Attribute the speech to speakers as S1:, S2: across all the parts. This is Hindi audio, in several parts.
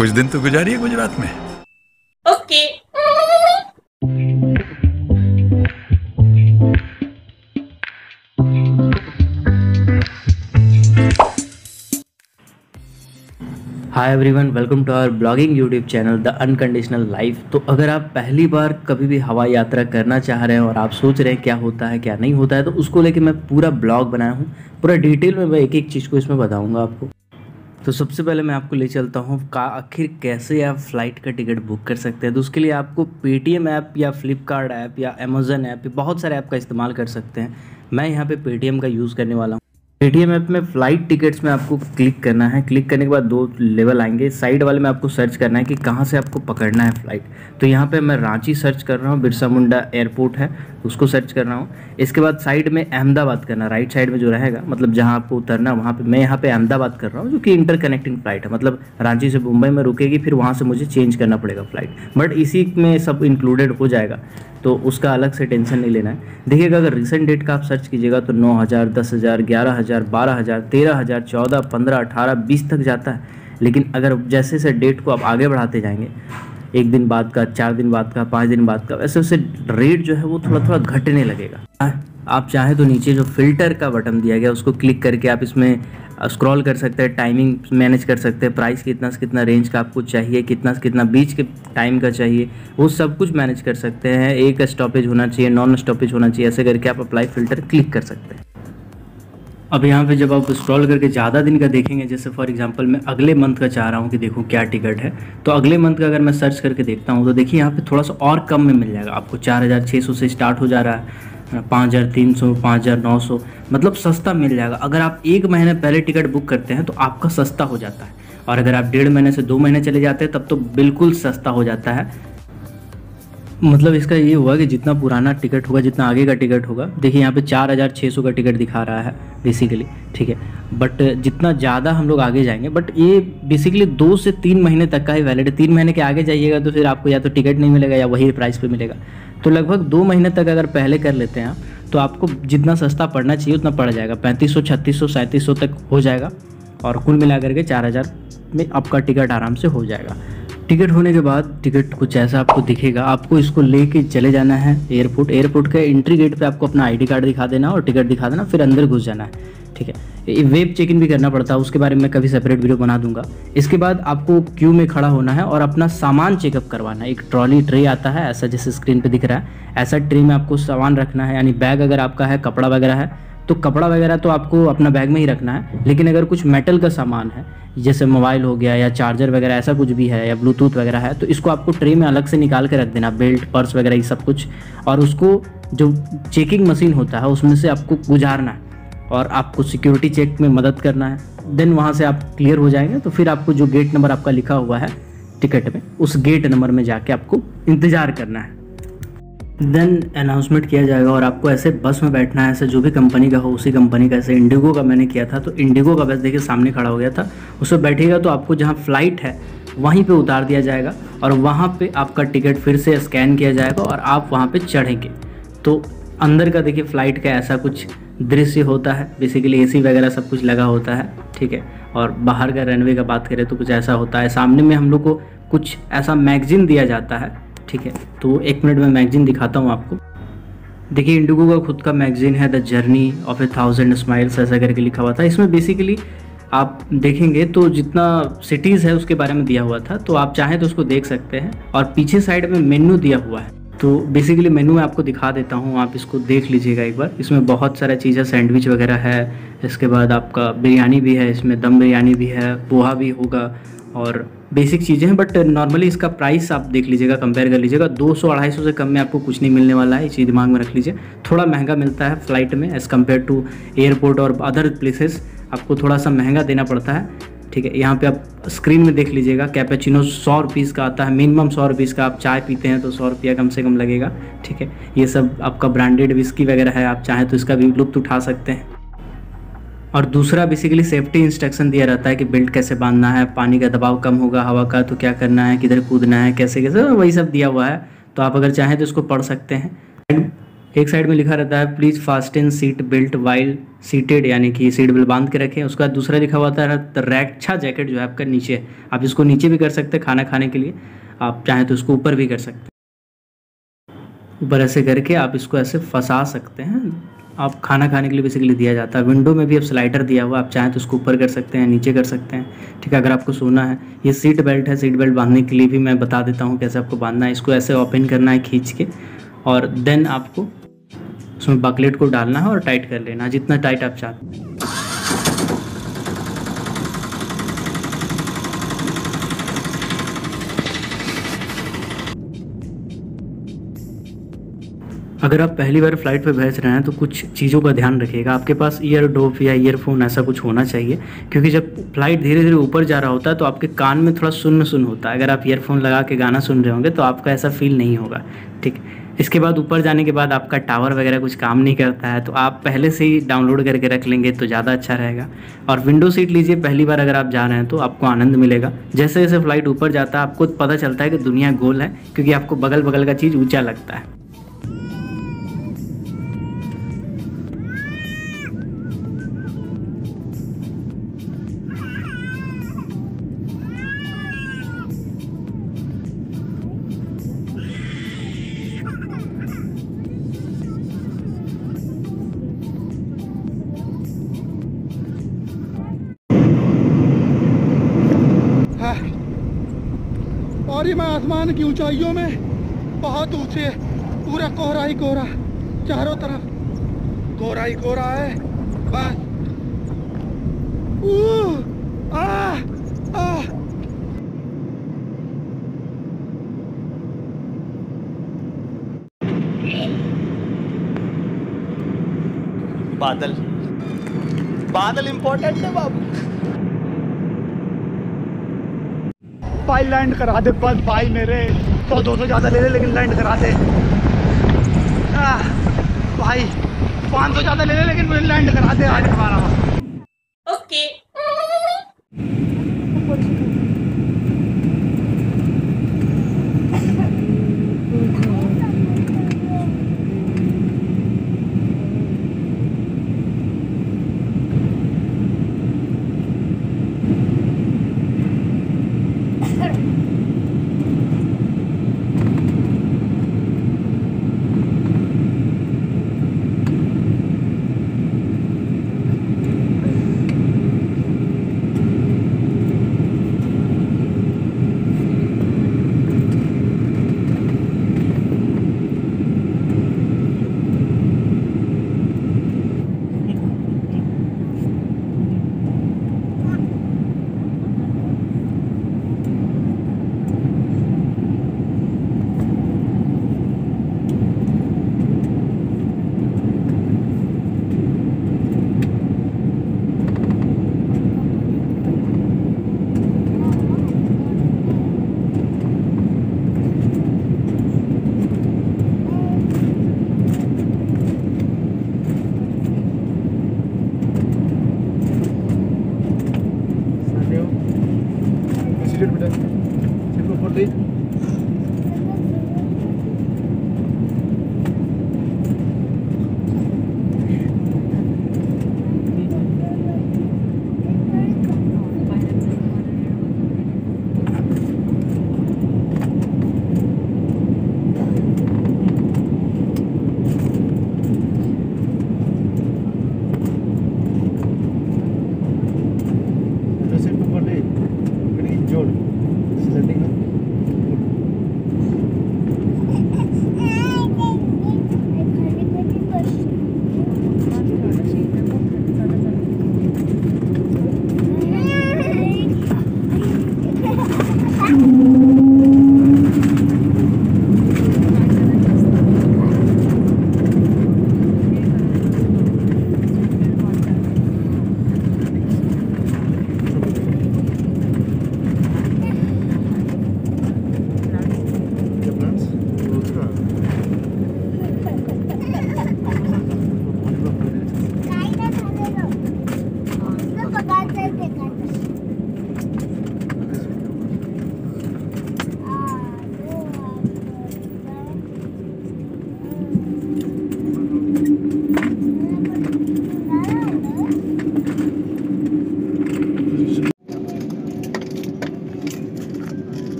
S1: कुछ दिन तो गुजारिए गुजरात में।
S2: Okay.
S3: Hi everyone, welcome to our blogging YouTube channel the unconditional life. तो अगर आप पहली बार कभी भी हवाई यात्रा करना चाह रहे हैं और आप सोच रहे हैं क्या होता है क्या नहीं होता है, तो उसको लेके मैं पूरा ब्लॉग बनाया हूँ। पूरा डिटेल में मैं एक एक चीज़ को इसमें बताऊँगा आपको। तो सबसे पहले मैं आपको ले चलता हूँ आखिर कैसे आप फ़्लाइट का टिकट बुक कर सकते हैं। तो उसके लिए आपको पेटीएम ऐप या फ्लिपकार्ट ऐप या अमेज़न ऐप या बहुत सारे ऐप का इस्तेमाल कर सकते हैं। मैं यहाँ पे पेटीएम का यूज़ करने वाला हूँ। पेटीएम ऐप में फ़्लाइट टिकट्स में आपको क्लिक करना है। क्लिक करने के बाद दो लेवल आएंगे। साइड वाले में आपको सर्च करना है कि कहाँ से आपको पकड़ना है फ़्लाइट। तो यहाँ पे मैं रांची सर्च कर रहा हूँ, बिरसा मुंडा एयरपोर्ट है उसको सर्च कर रहा हूँ। इसके बाद साइड में अहमदाबाद करना, राइट साइड में जो रहेगा, मतलब जहाँ आपको उतरना वहाँ पे मैं यहाँ पे अहमदाबाद कर रहा हूँ, जो कि इंटरकनेक्टिंग फ़्लाइट है। मतलब रांची से मुंबई में रुकेगी, फिर वहाँ से मुझे चेंज करना पड़ेगा फ़्लाइट, बट इसी में सब इंक्लूडेड हो जाएगा, तो उसका अलग से टेंशन नहीं लेना है। देखिएगा अगर रिसेंट डेट का आप सर्च कीजिएगा तो 9,000, 10,000, 11,000, 12,000, 13,000, 14, 15, 18, 20 तक जाता है। लेकिन अगर जैसे जैसे डेट को आप आगे बढ़ाते जाएंगे, एक दिन बाद का, 4 दिन बाद का, 5 दिन बाद का, वैसे वैसे रेट जो है वो थोड़ा थोड़ा घटने लगेगा। आप चाहें तो नीचे जो फ़िल्टर का बटन दिया गया उसको क्लिक करके आप इसमें स्क्रॉल कर सकते हैं, टाइमिंग मैनेज कर सकते हैं, प्राइस कितना से कितना रेंज का आपको चाहिए, कितना से कितना बीच के टाइम का चाहिए, वो सब कुछ मैनेज कर सकते हैं। एक स्टॉपेज होना चाहिए, नॉन स्टॉपेज होना चाहिए, ऐसे करके आप अप्लाई फ़िल्टर क्लिक कर सकते हैं। अब यहाँ पे जब आप स्क्रॉल करके ज़्यादा दिन का देखेंगे, जैसे फॉर एग्जांपल मैं अगले मंथ का चाह रहा हूँ कि देखूँ क्या टिकट है, तो अगले मंथ का अगर मैं सर्च करके देखता हूँ तो देखिए यहाँ पे थोड़ा सा और कम में मिल जाएगा आपको। 4,600 से स्टार्ट हो जा रहा है, 5,300, 5,900, मतलब सस्ता मिल जाएगा। अगर आप 1 महीने पहले टिकट बुक करते हैं तो आपका सस्ता हो जाता है, और अगर आप 1.5 महीने से 2 महीने चले जाते हैं तब तो बिल्कुल सस्ता हो जाता है। मतलब इसका ये हुआ कि जितना पुराना टिकट होगा, जितना आगे का टिकट होगा, देखिए यहाँ पे 4,600 का टिकट दिखा रहा है बेसिकली, ठीक है। बट जितना ज़्यादा हम लोग आगे जाएंगे, बट ये बेसिकली 2 से 3 महीने तक का ही वैलिड है। 3 महीने के आगे जाइएगा तो फिर आपको या तो टिकट नहीं मिलेगा या वही प्राइस पे मिलेगा। तो लगभग 2 महीने तक अगर पहले कर लेते हैं आप, तो आपको जितना सस्ता पड़ना चाहिए उतना पड़ जाएगा। 3,500, 3,600, 3,700 तक हो जाएगा, और कुल मिला करके 4,000 में आपका टिकट आराम से हो जाएगा। टिकट होने के बाद टिकट कुछ ऐसा आपको दिखेगा। आपको इसको लेके चले जाना है एयरपोर्ट। एयरपोर्ट के एंट्री गेट पे आपको अपना आईडी कार्ड दिखा देना और टिकट दिखा देना, फिर अंदर घुस जाना है, ठीक है। वेब चेक इन भी करना पड़ता है, उसके बारे में कभी सेपरेट वीडियो बना दूंगा। इसके बाद आपको क्यू में खड़ा होना है और अपना सामान चेकअप करवाना है। एक ट्रॉली ट्रे आता है ऐसा, जैसे स्क्रीन पर दिख रहा है, ऐसा ट्रे में आपको सामान रखना है। यानी बैग अगर आपका है, कपड़ा वगैरह है, तो कपड़ा वगैरह तो आपको अपना बैग में ही रखना है। लेकिन अगर कुछ मेटल का सामान है, जैसे मोबाइल हो गया या चार्जर वगैरह, ऐसा कुछ भी है, या ब्लूटूथ वगैरह है, तो इसको आपको ट्रे में अलग से निकाल के रख देना। बेल्ट, पर्स वगैरह ये सब कुछ, और उसको जो चेकिंग मशीन होता है उसमें से आपको गुजारना है और आपको सिक्योरिटी चेक में मदद करना है। देन वहाँ से आप क्लियर हो जाएंगे तो फिर आपको जो गेट नंबर आपका लिखा हुआ है टिकट में, उस गेट नंबर में जाके आपको इंतज़ार करना है। देन अनाउंसमेंट किया जाएगा और आपको ऐसे बस में बैठना है, ऐसे जो भी कंपनी का हो उसी कंपनी का। ऐसे इंडिगो का मैंने किया था, तो इंडिगो का बस देखिए सामने खड़ा हो गया था। उस पर बैठिएगा तो आपको जहाँ फ़्लाइट है वहीं पे उतार दिया जाएगा, और वहाँ पे आपका टिकट फिर से स्कैन किया जाएगा और आप वहाँ पे चढ़ेंगे। तो अंदर का देखिए फ़्लाइट का ऐसा कुछ दृश्य होता है। बेसिकली एसी वगैरह सब कुछ लगा होता है, ठीक है। और बाहर का रनवे का बात करें तो कुछ ऐसा होता है। सामने में हम लोग को कुछ ऐसा मैगजीन दिया जाता है, ठीक है। तो 1 मिनट में मैगजीन दिखाता हूँ आपको। देखिए इंडिगो का खुद का मैगजीन है, द जर्नी ऑफ 1,000 स्माइल्स ऐसा करके लिखा हुआ था। इसमें बेसिकली आप देखेंगे तो जितना सिटीज़ है उसके बारे में दिया हुआ था, तो आप चाहें तो उसको देख सकते हैं। और पीछे साइड में मेन्यू दिया हुआ है, तो बेसिकली मेन्यू में आपको दिखा देता हूँ, आप इसको देख लीजिएगा एक बार। इसमें बहुत सारा चीज़ें, सैंडविच वगैरह है, इसके बाद आपका बिरयानी भी है, इसमें दम बिरयानी भी है, पोहा भी होगा, और बेसिक चीज़ें हैं। बट नॉर्मली इसका प्राइस आप देख लीजिएगा, कंपेयर कर लीजिएगा। 200-250 से कम में आपको कुछ नहीं मिलने वाला है, ये चीज़ दिमाग में रख लीजिए। थोड़ा महंगा मिलता है फ़्लाइट में एज़ कम्पेयर टू एयरपोर्ट और अदर प्लेसेस, आपको थोड़ा सा महंगा देना पड़ता है, ठीक है। यहाँ पे आप स्क्रीन में देख लीजिएगा, कैपेचिनो 100 रुपीज़ का आता है, मिनिमम 100 रुपीज़ का। आप चाय पीते हैं तो 100 रुपया कम से कम लगेगा, ठीक है। ये सब आपका ब्रांडेड विस्की वगैरह है, आप चाहें तो इसका भी लुत्फ़ उठा सकते हैं। और दूसरा बेसिकली सेफ्टी इंस्ट्रक्शन दिया रहता है कि बेल्ट कैसे बांधना है, पानी का दबाव कम होगा हवा का तो क्या करना है, किधर कूदना है, कैसे कैसे, वही सब दिया हुआ है। तो आप अगर चाहें तो इसको पढ़ सकते हैं। एक साइड में लिखा रहता है please fasten seat belt while seated, यानी कि सीट बेल्ट बांध के रखें। उसका दूसरा लिखा हुआ था रक्षा जैकेट जो है आपका नीचे है। आप इसको नीचे भी कर सकते हैं खाना खाने के लिए, आप चाहें तो इसको ऊपर भी कर सकते हैं। ऊपर ऐसे करके आप इसको ऐसे फंसा सकते हैं। आप खाना खाने के लिए बेसिकली दिया जाता है। विंडो में भी अब स्लाइडर दिया हुआ, आप चाहें तो इसको ऊपर कर सकते हैं, नीचे कर सकते हैं। ठीक है, अगर आपको सोना है। ये सीट बेल्ट है, सीट बेल्ट बांधने के लिए भी मैं बता देता हूँ कैसे आपको बांधना है। इसको ऐसे ओपन करना है खींच के, और देन आपको उसमें बकलेट को डालना है और टाइट कर लेना है जितना टाइट आप चाहते हैं। अगर आप पहली बार फ्लाइट पे बैठ रहे हैं तो कुछ चीज़ों का ध्यान रखिएगा। आपके पास ईयर डोप या ईयरफोन ऐसा कुछ होना चाहिए, क्योंकि जब फ्लाइट धीरे धीरे ऊपर जा रहा होता है तो आपके कान में थोड़ा सुन्न सुन्न होता है। अगर आप ईयरफोन लगा के गाना सुन रहे होंगे तो आपका ऐसा फील नहीं होगा। ठीक, इसके बाद ऊपर जाने के बाद आपका टावर वगैरह कुछ काम नहीं करता है, तो आप पहले से ही डाउनलोड करके रख लेंगे तो ज़्यादा अच्छा रहेगा। और विंडो सीट लीजिए, पहली बार अगर आप जा रहे हैं तो आपको आनंद मिलेगा। जैसे जैसे फ्लाइट ऊपर जाता है आपको पता चलता है कि दुनिया गोल है, क्योंकि आपको बगल बगल का चीज़ ऊँचा लगता है।
S1: और ये मैं आसमान की ऊंचाइयों में बहुत ऊंचे, पूरा कोहरा ही कोहरा, चारों तरफ कोहरा ही कोहरा है बस।
S2: बादल बादल इंपॉर्टेंट है बाबू।
S1: भाई लैंड करा दे बस भाई, मेरे 100-200 ज़्यादा ले ले लेकिन लैंड करा दे। भाई 500 ज़्यादा ले ले लेकिन मुझे लैंड करा दे आज हमारा।
S4: ओके।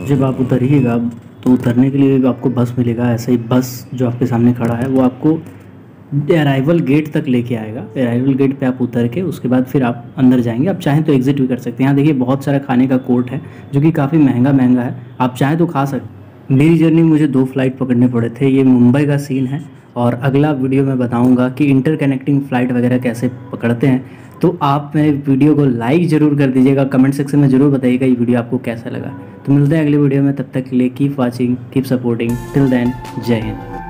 S3: जब आप उतरिएगा तो उतरने के लिए आपको बस मिलेगा। ऐसे ही बस जो आपके सामने खड़ा है वो आपको अराइवल गेट तक लेके आएगा। अराइवल गेट पे आप उतर के उसके बाद फिर आप अंदर जाएंगे। आप चाहें तो एग्जिट भी कर सकते हैं। यहाँ देखिए बहुत सारा खाने का कोर्ट है जो कि काफ़ी महंगा है, आप चाहें तो खा सकते। मेरी जर्नी मुझे 2 फ्लाइट पकड़ने पड़े थे। ये मुंबई का सीन है और अगला वीडियो में बताऊँगा कि इंटरकनेक्टिंग फ़्लाइट वगैरह कैसे पकड़ते हैं। तो आप मेरे वीडियो को लाइक ज़रूर कर दीजिएगा, कमेंट सेक्शन में ज़रूर बताइएगा ये वीडियो आपको कैसा लगा। तो मिलते हैं अगले वीडियो में, तब तक के लिए keep watching, keep supporting, till then Jai Hind.